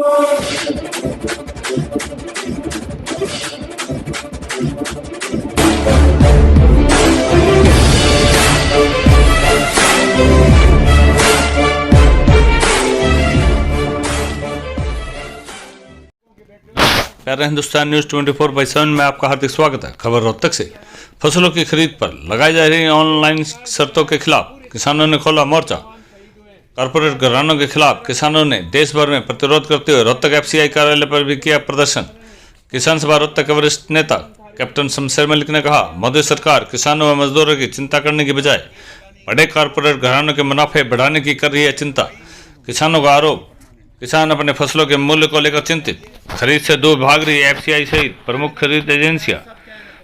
प्यारा हिंदुस्तान न्यूज़ 24/7 में आपका हार्दिक स्वागत है। खबर रोहतक से। फसलों की खरीद पर लगाई जा रही ऑनलाइन शर्तों के खिलाफ किसानों ने खोला मोर्चा। कारपोरेट घरानों के खिलाफ किसानों ने देश भर में प्रतिरोध करते हुए रोहतक FCI कार्यालय पर भी किया प्रदर्शन। किसान सभा रोहतक के वरिष्ठ नेता कैप्टन शमशेर मलिक ने कहा, मोदी सरकार किसानों व मजदूरों की चिंता करने की बजाय बड़े कारपोरेट घरानों के मुनाफे बढ़ाने की कर रही है चिंता। किसानों का आरोप, किसान अपने फसलों के मूल्य को लेकर चिंतित, खरीद से दूर भाग रही FCI सहित प्रमुख खरीद एजेंसियां।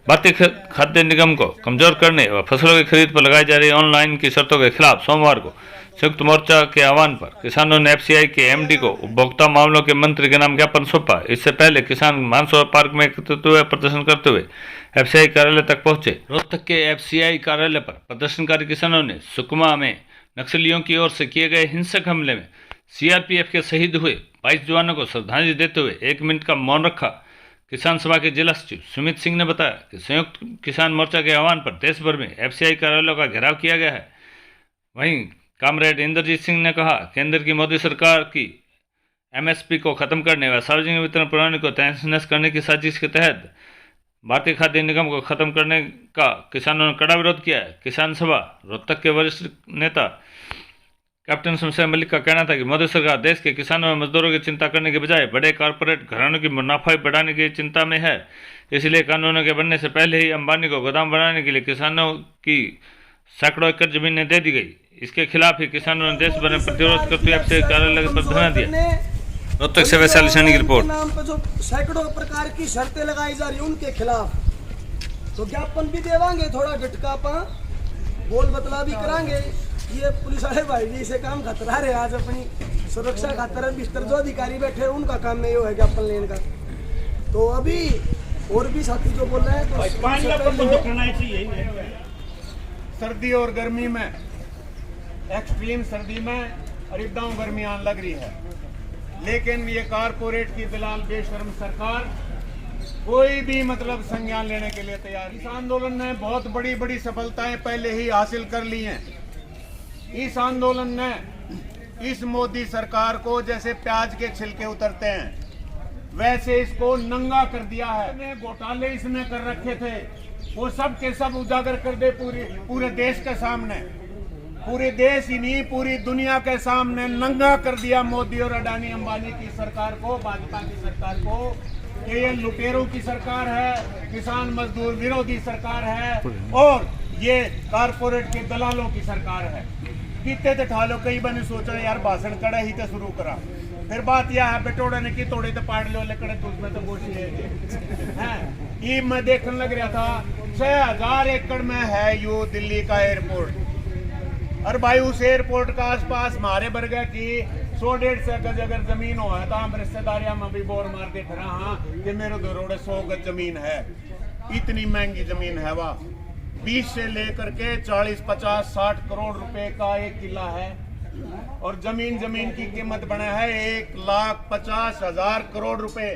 भारतीय खाद्य निगम को कमजोर करने व फसलों की खरीद पर लगाई जा रही ऑनलाइन की शर्तों के खिलाफ सोमवार को संयुक्त मोर्चा के आह्वान पर किसानों ने FCI के MD को उपभोक्ता मामलों के मंत्री के नाम ज्ञापन सौंपा। इससे पहले किसान मानसरोवर पार्क में एकत्रित हुए प्रदर्शन करते हुए FCI कार्यालय तक पहुंचे। रोहतक के FCI कार्यालय पर प्रदर्शनकारी किसानों ने सुकमा में नक्सलियों की ओर से किए गए हिंसक हमले में CRPF के शहीद हुए 22 जवानों को श्रद्धांजलि देते हुए 1 मिनट का मौन रखा। किसान सभा के जिला सचिव सुमित सिंह ने बताया कि संयुक्त किसान मोर्चा के आह्वान पर देश भर में FCI कार्यालयों का घेराव किया गया है। वहीं कामरेड इंद्रजीत सिंह ने कहा, केंद्र की मोदी सरकार की MSP को खत्म करने व सार्वजनिक वितरण प्रणाली को तहस-नहस करने की साजिश के तहत भारतीय खाद्य निगम को खत्म करने का किसानों ने कड़ा विरोध किया है। किसान सभा रोहतक के वरिष्ठ नेता कैप्टन शमशेर मलिक का कहना था कि मोदी सरकार देश के किसानों और मजदूरों की चिंता करने के बजाय बड़े कारपोरेट घरानों की मुनाफा बढ़ाने की चिंता में है। इसलिए कानूनों के बनने से पहले ही अंबानी को गोदाम बनाने के लिए किसानों की सैकड़ों एकड़ जमीनें दे दी गई। इसके खिलाफ ही किसानों ने देश भर में प्रतिरोध करते हुए FCI कार्यालय पर धरना दिया। रोहतक से वैशाली सैनी की रिपोर्ट। नाम पर जो सैकड़ों प्रकार की शर्तें लगाई जा रही उनके खिलाफ तो ज्ञापन भी देवांगे, थोड़ा झटका बोल बतला भी करांगे। ये पुलिस वाले भाई जी से काम खतरा रहे, आज अपनी सुरक्षा खातर बिस्तर जो अधिकारी बैठे हैं उनका काम में ये है ज्ञापन लेने का। तो अभी और भी साथी जो बोल रहे हैं तो सर्दी और गर्मी में, एक्सट्रीम सर्दी में अरिदाओं गर्मी आने लग रही है, लेकिन ये कारपोरेट की दलाल बेशर्म सरकार कोई भी मतलब संज्ञान लेने के लिए तैयार। इस आंदोलन ने बहुत बड़ी बड़ी सफलताएं पहले ही हासिल कर ली हैं। इस आंदोलन ने इस मोदी सरकार को जैसे प्याज के छिलके उतरते हैं वैसे इसको नंगा कर दिया है। घोटाले इसने कर रखे थे वो सब के सब उजागर कर दे पूरे देश के सामने, पूरे देश ही नहीं पूरी दुनिया के सामने नंगा कर दिया मोदी और अडानी अंबानी की सरकार को, भाजपा की सरकार को कि ये लुटेरों की सरकार है, किसान मजदूर विरोधी सरकार है और ये कारपोरेट के दलालों की सरकार है। कितने तो ठालो कई बने सोचा यार भाषण कड़ा ही तो शुरू करा, फिर बात यह है बेटोड़ा ने की तोड़े तो पाड़ लो लकड़े तो उसमें तो गोशी है। ये मैं देखने लग रहा था 6000 एकड़ में है यू दिल्ली का एयरपोर्ट, और भाई उस एयरपोर्ट का आसपास हमारे बरगा की 100-150 गज अगर जमीन हो है तो हम रिश्तेदारियां में भी बोर मार के फिर हाँ कि मेरे दरोड़े 100 गज जमीन है। इतनी महंगी जमीन है वह 20 से लेकर के 40, 50, 60 करोड़ रुपए का एक किला है और जमीन की कीमत बना है 1,50,000 करोड़ रुपए।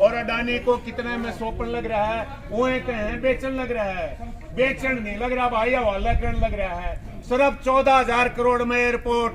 और अडानी को कितने में सौंपन लग रहा है, वो कहें बेचन लग रहा है, बेचन नहीं लग रहा भाई, हवाला करने लग रहा है। सिर्फ 14,000 करोड़ में एयरपोर्ट,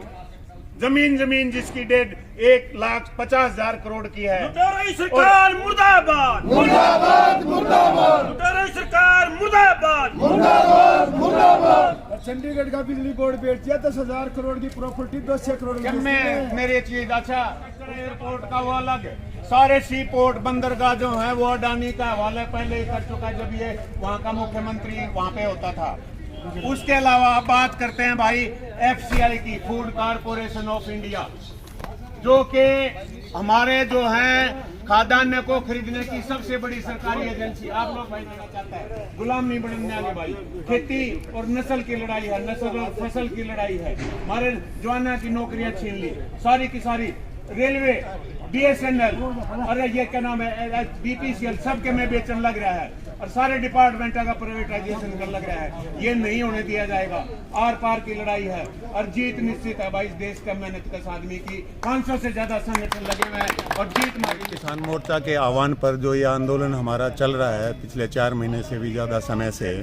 जमीन जिसकी डेट 1,50,000 करोड़ की है। सरकार मुर्दाबाद, मुर्दाबाद, मुर्दाबाद, सरकार मुर्दाबाद, मुर्दाबाद, मुर्दाबाद। चंडीगढ़ का बिजली बोर्ड बेच दिया 10,000 करोड़ की प्रॉपर्टी 200 करोड़ में मेरे चीज। अच्छा एयरपोर्ट का वो अलग, सारे सी पोर्ट बंदरगाह जो है वो अडानी का हवाला पहले ही कर चुका जब ये वहाँ का मुख्यमंत्री वहाँ पे होता था। उसके अलावा बात करते हैं भाई FCI की, फूड कारपोरेशन ऑफ इंडिया, जो कि हमारे जो है खाद्यान्न को खरीदने की सबसे बड़ी सरकारी एजेंसी। आप लोग भाई देना चाहते हैं गुलाम नहीं बनने वाले भाई, खेती और नस्ल की लड़ाई है, नस्ल और फसल की लड़ाई है। हमारे जवानों की नौकरियां छीन ली सारी की सारी। रेलवे, BSNL और ये क्या नाम है BPCL, सबके में बेचने लग रहा है और सारे डिपार्टमेंट का प्राइवेटाइजेशन कर लग रहा है। ये नहीं होने दिया जाएगा। आर पार की लड़ाई है और जीत निश्चित है भाई। इस देश का मेहनत कश आदमी की 500 से ज्यादा संगठन लगे हुए हैं और जीत हमारी। किसान मोर्चा के आह्वान पर जो ये आंदोलन हमारा चल रहा है पिछले 4 महीने से भी ज़्यादा समय से,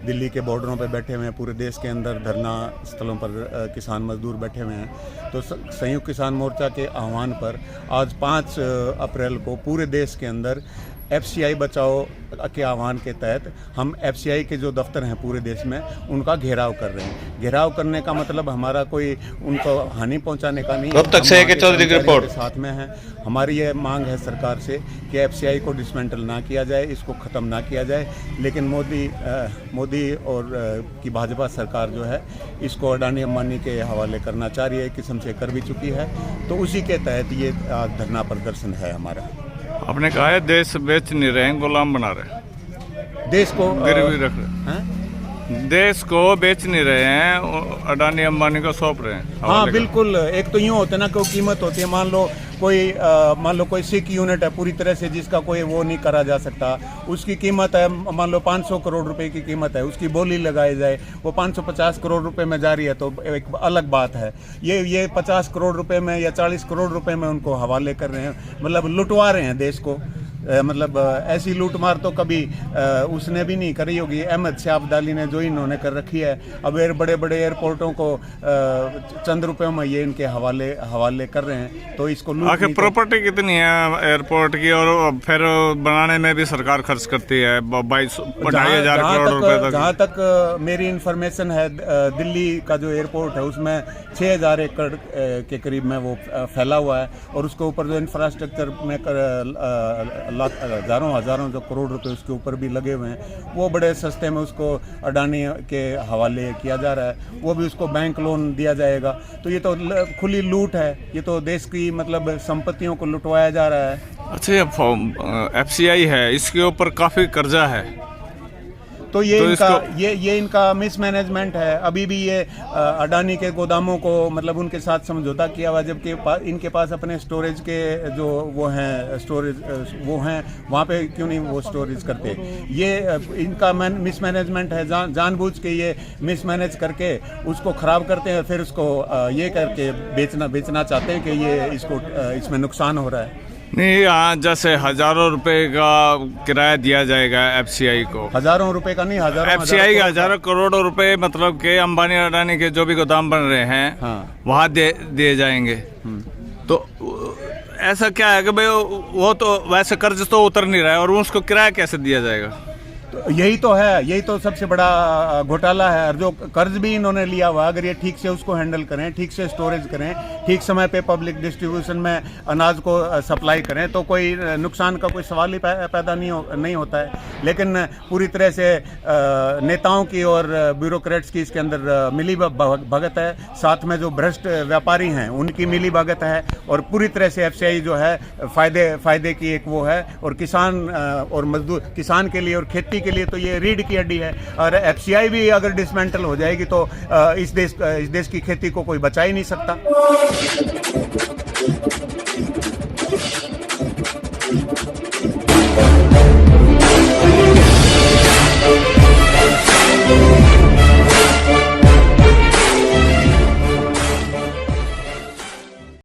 दिल्ली के बॉर्डरों पर बैठे हुए हैं, पूरे देश के अंदर धरना स्थलों पर किसान मजदूर बैठे हुए हैं। तो संयुक्त किसान मोर्चा के आह्वान पर आज 5 अप्रैल को पूरे देश के अंदर FCI बचाओ के आह्वान के तहत हम FCI के जो दफ्तर हैं पूरे देश में उनका घेराव कर रहे हैं। घेराव करने का मतलब हमारा कोई उनको हानि पहुंचाने का नहीं। कब तक से के चौधरी की रिपोर्ट साथ में है। हमारी ये मांग है सरकार से कि FCI को डिसमेंटल ना किया जाए, इसको ख़त्म ना किया जाए। लेकिन मोदी और की भाजपा सरकार जो है इसको अडानी अंबानी के हवाले करना चाह रही है, किस्म से कर भी चुकी है। तो उसी के तहत ये धरना प्रदर्शन है हमारा। आपने कहा है देश बेच नहीं रहे हैं, गुलाम बना रहे, देश को गिरवी रख रहे हैं, देश को बेच नहीं रहे हैं, अडानी अंबानी को सौंप रहे हैं। हाँ बिल्कुल। एक तो यूँ होता है ना कि कीमत होती है। मान लो कोई सिख यूनिट है पूरी तरह से जिसका कोई वो नहीं करा जा सकता, उसकी कीमत है मान लो 500 करोड़ रुपए की कीमत है, उसकी बोली लगाई जाए वो 550 करोड़ रुपए में जा रही है तो एक अलग बात है। ये 50 करोड़ रुपए में या 40 करोड़ रुपए में उनको हवाले कर रहे हैं, मतलब लुटवा रहे हैं देश को। मतलब ऐसी लूटमार तो कभी उसने भी नहीं करी होगी, अहमद शाह अब्दाली ने जो इन्होंने कर रखी है। अब बड़े बड़े एयरपोर्टों को चंद रुपयों में ये इनके हवाले कर रहे हैं। तो इसको आखिर प्रॉपर्टी कितनी है एयरपोर्ट की, और फिर बनाने में भी सरकार खर्च करती है 22,000 करोड़ रुपए तक। जहाँ तक मेरी इंफॉर्मेशन है, दिल्ली का जो एयरपोर्ट है उसमें 6,000 एकड़ के करीब में वो फैला हुआ है और उसके ऊपर जो इंफ्रास्ट्रक्चर में हजारों जो करोड़ रुपए उसके ऊपर भी लगे हुए हैं, वो बड़े सस्ते में उसको अडानी के हवाले किया जा रहा है। वो भी उसको बैंक लोन दिया जाएगा। तो ये तो खुली लूट है, ये तो देश की मतलब संपत्तियों को लुटवाया जा रहा है। अच्छा, ये FCI है, इसके ऊपर काफी कर्जा है, तो ये इनका मिसमैनेजमेंट है। अभी भी ये अडानी के गोदामों को मतलब उनके साथ समझौता किया हुआ, जबकि इनके पास अपने स्टोरेज के जो वो हैं वहाँ पे क्यों नहीं वो स्टोरेज करते। ये इनका मिसमैनेजमेंट है। जानबूझ के ये मिसमैनेज करके उसको ख़राब करते हैं, फिर उसको ये करके बेचना चाहते हैं कि ये इसमें नुकसान हो रहा है। नहीं, यहाँ जैसे हजारों रुपए का किराया दिया जाएगा FCI को। हजारों रुपए का नहीं, FCI का हजारों करोड़ों रुपए, मतलब के अंबानी अडानी के जो भी गोदाम बन रहे हैं वहाँ दिए जाएंगे। तो ऐसा क्या है कि भाई वो तो वैसे कर्ज तो उतर नहीं रहा है और उसको किराया कैसे दिया जाएगा? तो यही तो है, यही तो सबसे बड़ा घोटाला है। और जो कर्ज भी इन्होंने लिया हुआ, अगर ये ठीक से उसको हैंडल करें, ठीक से स्टोरेज करें, ठीक समय पे पब्लिक डिस्ट्रीब्यूशन में अनाज को सप्लाई करें, तो कोई नुकसान का कोई सवाल ही पैदा नहीं होता है। लेकिन पूरी तरह से नेताओं की और ब्यूरोक्रेट्स की इसके अंदर मिली भगत है, साथ में जो भ्रष्ट व्यापारी हैं उनकी मिली भगत है, और पूरी तरह से FCI जो है फायदे की एक वो है। और किसान और मजदूर, किसान के लिए और खेती के लिए तो ये रीढ़ की हड्डी है। और FCI भी अगर डिसमेंटल हो जाएगी तो इस देश की खेती को कोई बचा ही नहीं सकता।